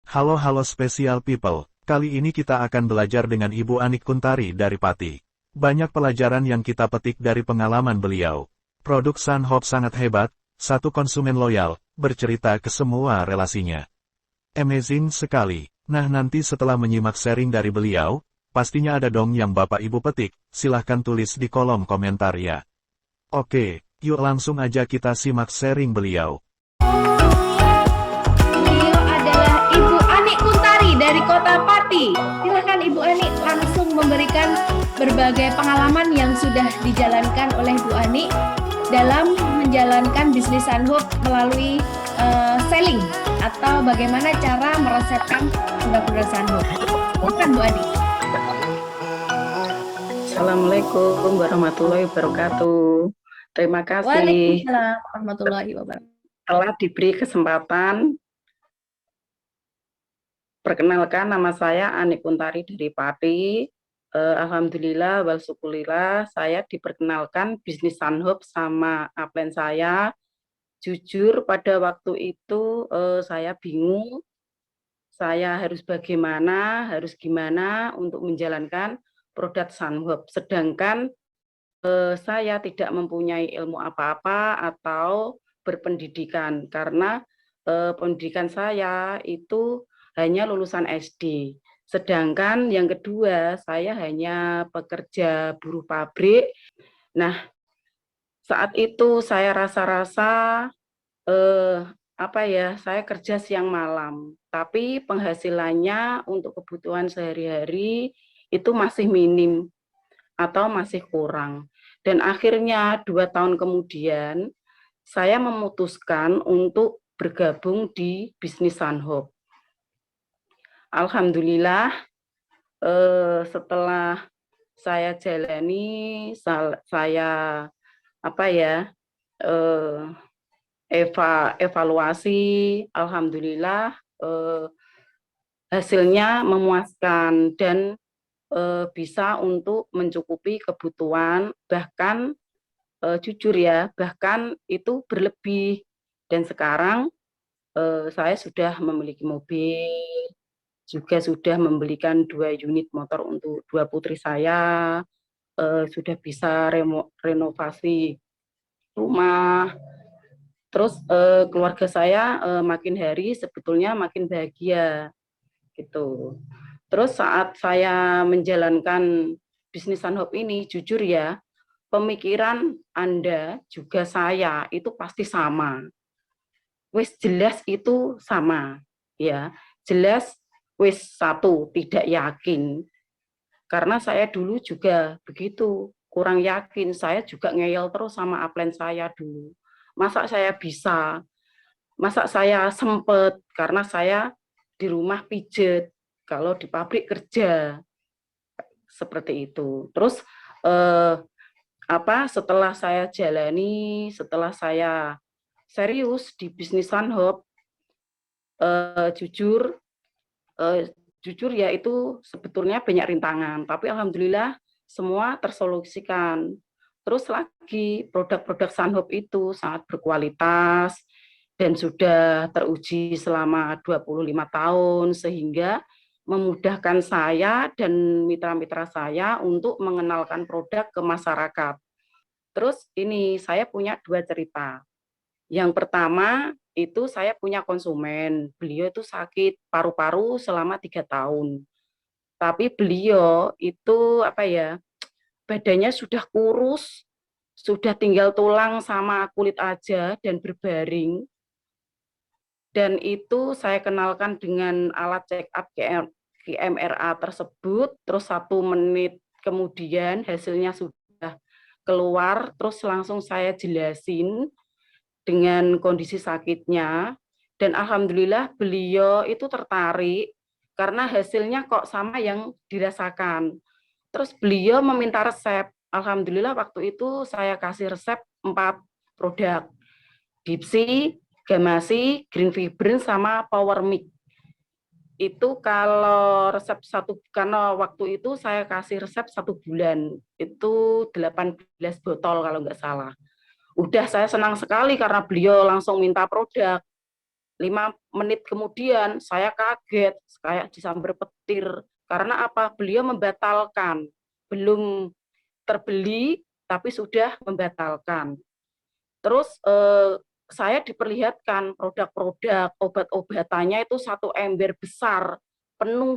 Halo special people, kali ini kita akan belajar dengan Ibu Anik Kuntari dari Pati. Banyak pelajaran yang kita petik dari pengalaman beliau. Produk Sunhope sangat hebat, satu konsumen loyal, bercerita ke semua relasinya. Amazing sekali. Nah nanti setelah menyimak sharing dari beliau, pastinya ada dong yang Bapak Ibu petik, silahkan tulis di kolom komentar ya. Oke, yuk langsung aja kita simak sharing beliau. Beliau adalah Ibu Anik Kuntari dari Kota Pati. Silakan Ibu Anik langsung memberikan berbagai pengalaman yang sudah dijalankan oleh Bu Anik dalam menjalankan bisnis Sunhope melalui selling atau bagaimana cara meresepkan produk-produk Sunhope. Silakan Bu Anik. Assalamualaikum warahmatullahi wabarakatuh. Terima kasih Waalaikumsalam warahmatullahi wabarakatuh. telah diberi kesempatan. Perkenalkan, nama saya Anik Kuntari dari Pati. Alhamdulillah, wal syukurillah, saya diperkenalkan bisnis Sunhope sama upline saya. Jujur pada waktu itu saya bingung, saya harus bagaimana, harus gimana untuk menjalankan produk Sunhope. Sedangkan saya tidak mempunyai ilmu apa-apa atau berpendidikan karena pendidikan saya itu hanya lulusan SD. Sedangkan yang kedua, saya hanya pekerja buruh pabrik. Nah, saat itu saya rasa-rasa saya kerja siang malam, tapi penghasilannya untuk kebutuhan sehari-hari itu masih minim atau masih kurang. Dan akhirnya 2 tahun kemudian, saya memutuskan untuk bergabung di bisnis Sunhope. Alhamdulillah, setelah saya jalani, saya evaluasi, alhamdulillah hasilnya memuaskan dan bisa untuk mencukupi kebutuhan, bahkan jujur ya, bahkan itu berlebih. Dan sekarang saya sudah memiliki mobil, juga sudah membelikan 2 unit motor untuk 2 putri saya, sudah bisa renovasi rumah. Terus keluarga saya makin hari sebetulnya makin bahagia gitu. Terus saat saya menjalankan bisnis Sunhope ini, jujur ya, pemikiran Anda juga saya itu pasti sama. Wis jelas itu sama, ya. Jelas wis satu tidak yakin. Karena saya dulu juga begitu, kurang yakin. Saya juga ngeyel terus sama upline saya dulu. Masa saya bisa? Masa saya sempet? Karena saya di rumah pijet, kalau di pabrik kerja. Seperti itu. Terus setelah saya jalani, setelah saya serius di bisnis Sunhope, jujur ya itu sebetulnya banyak rintangan, tapi alhamdulillah semua tersolusikan. Terus lagi produk-produk Sunhope itu sangat berkualitas dan sudah teruji selama 25 tahun sehingga memudahkan saya dan mitra-mitra saya untuk mengenalkan produk ke masyarakat. Terus ini saya punya 2 cerita. Yang pertama itu saya punya konsumen, beliau itu sakit paru-paru selama 3 tahun. Tapi beliau itu badannya sudah kurus, sudah tinggal tulang sama kulit aja dan berbaring. Dan itu saya kenalkan dengan alat check up GMRA tersebut, terus 1 menit kemudian hasilnya sudah keluar, terus langsung saya jelasin dengan kondisi sakitnya, dan alhamdulillah beliau itu tertarik karena hasilnya kok sama yang dirasakan. Terus beliau meminta resep. Alhamdulillah waktu itu saya kasih resep 4 produk. Dipsy, Gamasi, Green Vibrant, sama Power Mix. Itu kalau resep karena waktu itu saya kasih resep 1 bulan, itu 18 botol kalau nggak salah. Udah saya senang sekali karena beliau langsung minta produk. 5 menit kemudian saya kaget, kayak disambar petir. Karena apa? Beliau membatalkan, belum terbeli tapi sudah membatalkan. Terus saya diperlihatkan produk-produk obat-obatannya itu satu ember besar penuh,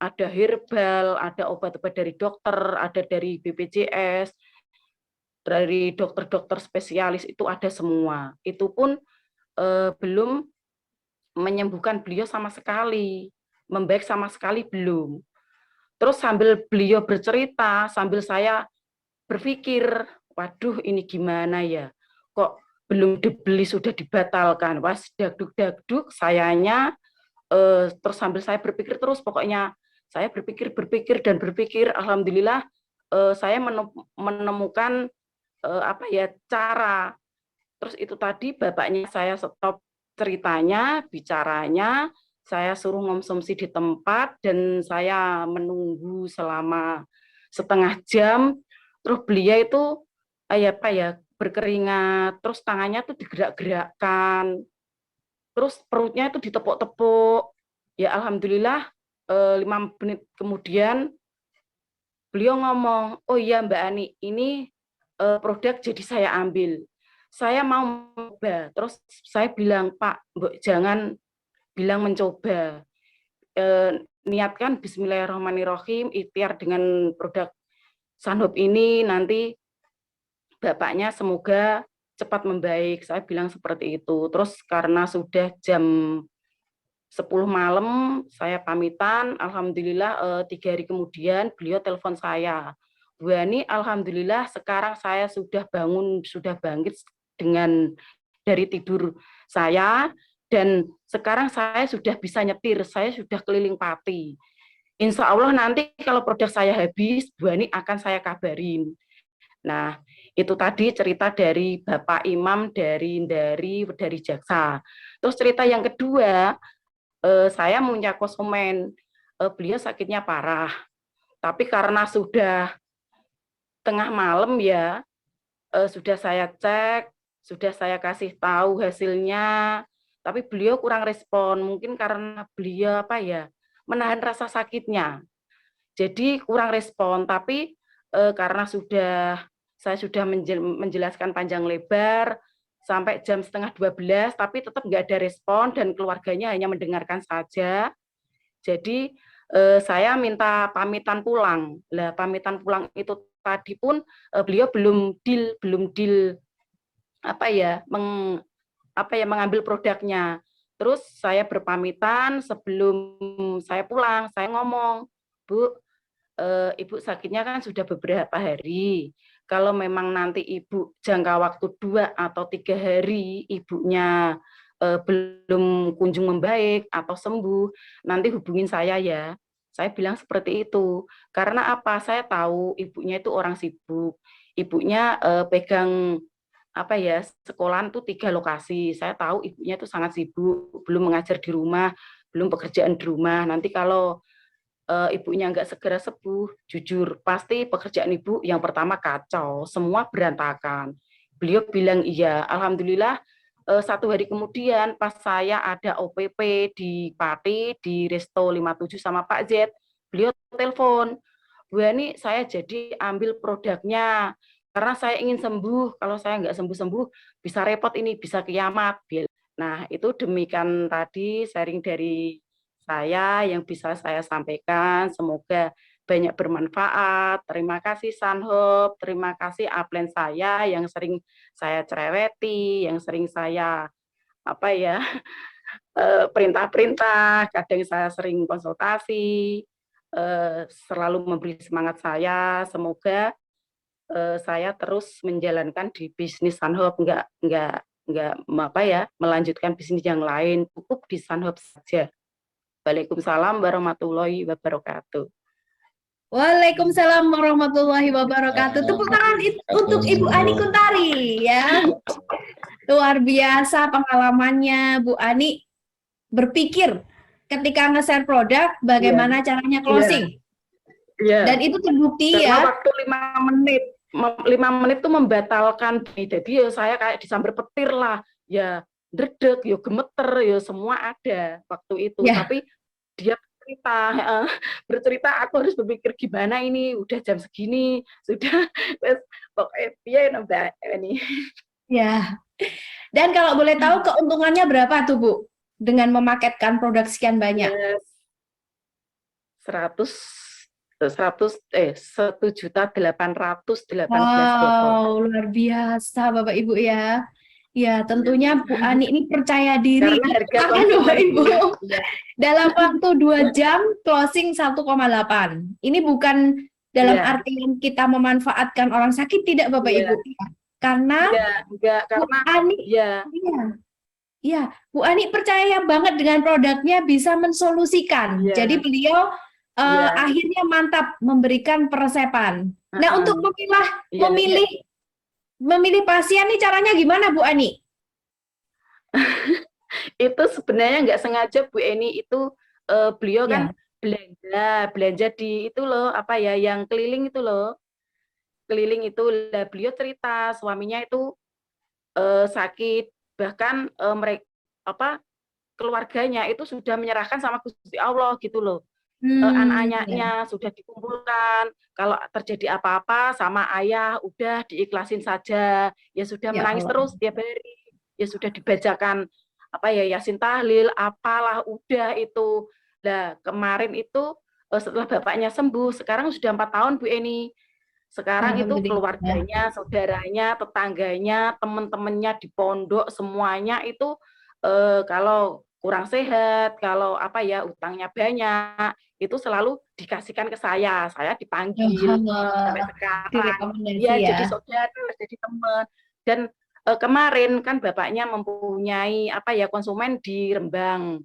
ada herbal, ada obat-obat dari dokter, ada dari BPJS, dari dokter-dokter spesialis, itu ada semua. Itu pun belum menyembuhkan beliau sama sekali, membaik sama sekali belum. Terus sambil beliau bercerita, sambil saya berpikir, waduh ini gimana ya, kok belum dibeli sudah dibatalkan. Wah, dagduk-dagduk sayanya, terus sambil saya berpikir terus, pokoknya saya berpikir dan berpikir, alhamdulillah saya menemukan apa ya, cara. Terus itu tadi bapaknya saya stop ceritanya, bicaranya, saya suruh konsumsi di tempat dan saya menunggu selama setengah jam. Terus beliau itu apa ya, berkeringat, terus tangannya tuh digerak-gerakkan, terus perutnya itu ditepuk-tepuk. Ya alhamdulillah 5 menit kemudian beliau ngomong, oh iya Mbak Ani, ini produk jadi saya ambil. Saya mau mencoba. Terus saya bilang, Pak, Mbak, jangan bilang mencoba. Niatkan Bismillahirrahmanirrahim, ikhtiar dengan produk Sunhope ini, nanti bapaknya semoga cepat membaik. Saya bilang seperti itu. Terus karena sudah jam 10 malam, saya pamitan. Alhamdulillah 3 hari kemudian beliau telepon saya. Bu Ani, alhamdulillah sekarang saya sudah bangun, sudah bangkit dengan dari tidur saya, dan sekarang saya sudah bisa nyetir, saya sudah keliling Pati. Insya Allah nanti kalau produk saya habis, Bu Ani akan saya kabarin. Nah, itu tadi cerita dari Bapak Imam dari Jaksa. Terus cerita yang kedua, saya punya konsumen, beliau sakitnya parah, tapi karena sudah tengah malam ya, sudah saya cek, sudah saya kasih tahu hasilnya, tapi beliau kurang respon, mungkin karena beliau apa ya, menahan rasa sakitnya, jadi kurang respon. Tapi karena saya sudah menjelaskan panjang lebar sampai jam 11:30, tapi tetap nggak ada respon dan keluarganya hanya mendengarkan saja. Jadi saya minta pamitan pulang. Lah pamitan pulang itu tadi pun beliau belum deal apa ya, mengambil produknya. Terus saya berpamitan, sebelum saya pulang, saya ngomong, Bu, Ibu sakitnya kan sudah beberapa hari. Kalau memang nanti Ibu jangka waktu 2 atau 3 hari ibunya belum kunjung membaik atau sembuh, nanti hubungin saya ya. Saya bilang seperti itu. Karena apa? Saya tahu ibunya itu orang sibuk. Ibunya pegang apa ya, sekolahan tuh 3 lokasi. Saya tahu ibunya itu sangat sibuk, belum mengajar di rumah, belum pekerjaan di rumah. Nanti kalau ibunya nggak segera sembuh, jujur pasti pekerjaan ibu yang pertama kacau, semua berantakan. Beliau bilang iya. Alhamdulillah 1 hari kemudian pas saya ada OPP di Pati di Resto 57 sama Pak Z, beliau telepon, Bu Ani, saya jadi ambil produknya karena saya ingin sembuh. Kalau saya nggak sembuh-sembuh bisa repot, ini bisa kiamat. Nah itu demikian tadi sharing dari saya yang bisa saya sampaikan, semoga banyak bermanfaat. Terima kasih Sunhope, terima kasih upline saya yang sering saya cereweti, yang sering saya apa ya, perintah-perintah, kadang saya sering konsultasi, selalu memberi semangat saya. Semoga saya terus menjalankan di bisnis Sunhope, enggak apa ya, melanjutkan bisnis yang lain, cukup di Sunhope saja. Waalaikumsalam warahmatullahi wabarakatuh. Waalaikumsalam warahmatullahi wabarakatuh. Tepuk tangan untuk Ibu Ani Kuntari ya. Luar biasa pengalamannya Bu Ani, berpikir ketika nge-share produk bagaimana caranya closing. Dan itu terbukti ya. Waktu 5 menit tuh membatalkan. Jadi saya kayak disambar petir lah. Ya dredeg, yo gemeter, yo semua ada waktu itu. Ya. Tapi dia bercerita, aku harus berpikir gimana ini, udah jam segini, sudah, wes pokoknya piye Mbak ini. Ya. Dan kalau boleh tahu keuntungannya berapa tuh Bu dengan memaketkan produk sekian banyak? Yes. 1.818.000. Wow, luar biasa Bapak Ibu ya. Ya, tentunya Bu Ani ini percaya diri Karena harga akan Bapak Ibu. ya. Dalam waktu 2 jam closing 1,8. Ini bukan dalam Ya. artian kita memanfaatkan orang sakit, tidak Bapak Ya. Ibu. Karena enggak, Bu karena Ani, ya, ya, Bu Ani percaya banget dengan produknya bisa mensolusikan. Ya. Jadi beliau Ya. akhirnya mantap memberikan peresepan. Nah, untuk Ya. memilih pasien nih caranya gimana Bu Ani? Itu sebenarnya nggak sengaja Bu Eni itu beliau Ya. kan belanja di itu loh, apa ya, yang keliling itu loh. Keliling itu lah, beliau cerita suaminya itu sakit, bahkan mereka keluarganya itu sudah menyerahkan sama Gusti Allah gitu loh. Anak-anaknya sudah dikumpulkan, kalau terjadi apa-apa sama ayah udah diikhlasin saja, ya sudah menangis terus tiap hari, ya sudah dibacakan Yasin tahlil, apalah udah itu. Nah kemarin itu setelah bapaknya sembuh, sekarang sudah 4 tahun Bu Eni. Sekarang itu keluarganya, saudaranya, tetangganya, teman-temannya di pondok semuanya itu kalau kurang sehat, kalau utangnya banyak, itu selalu dikasihkan ke saya dipanggil sampai sekarang. Ya, jadi saudara, jadi teman. Dan kemarin kan bapaknya mempunyai konsumen di Rembang.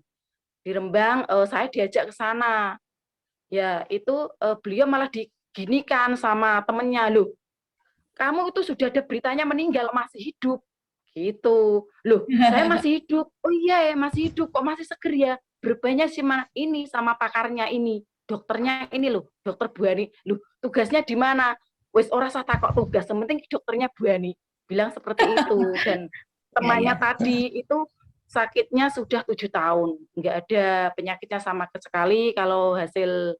Di Rembang saya diajak ke sana. Ya, itu beliau malah diginikan sama temennya, loh, kamu itu sudah ada beritanya meninggal, masih hidup. Gitu. Loh, saya masih hidup. Oh iya ya, masih hidup. Kok masih seger ya? Berbanyak sih ini sama pakarnya ini. Dokternya ini loh, dokter Buani. Loh, tugasnya di mana? Wes ora usah takok tugas, yang penting dokternya Buani. Bilang seperti itu. Dan temannya tadi itu sakitnya sudah 7 tahun. Nggak ada penyakitnya sama sekali. Kalau hasil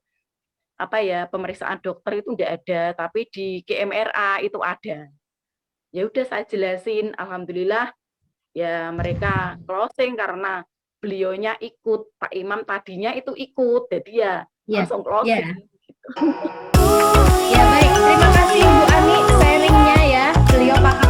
pemeriksaan dokter itu nggak ada, tapi di KMRA itu ada. Ya udah saya jelasin, alhamdulillah ya mereka closing karena beliaunya ikut, Pak Imam tadinya itu ikut, jadi ya langsung closing. Ya baik, terima kasih Bu Ani sharingnya ya, beliau pakar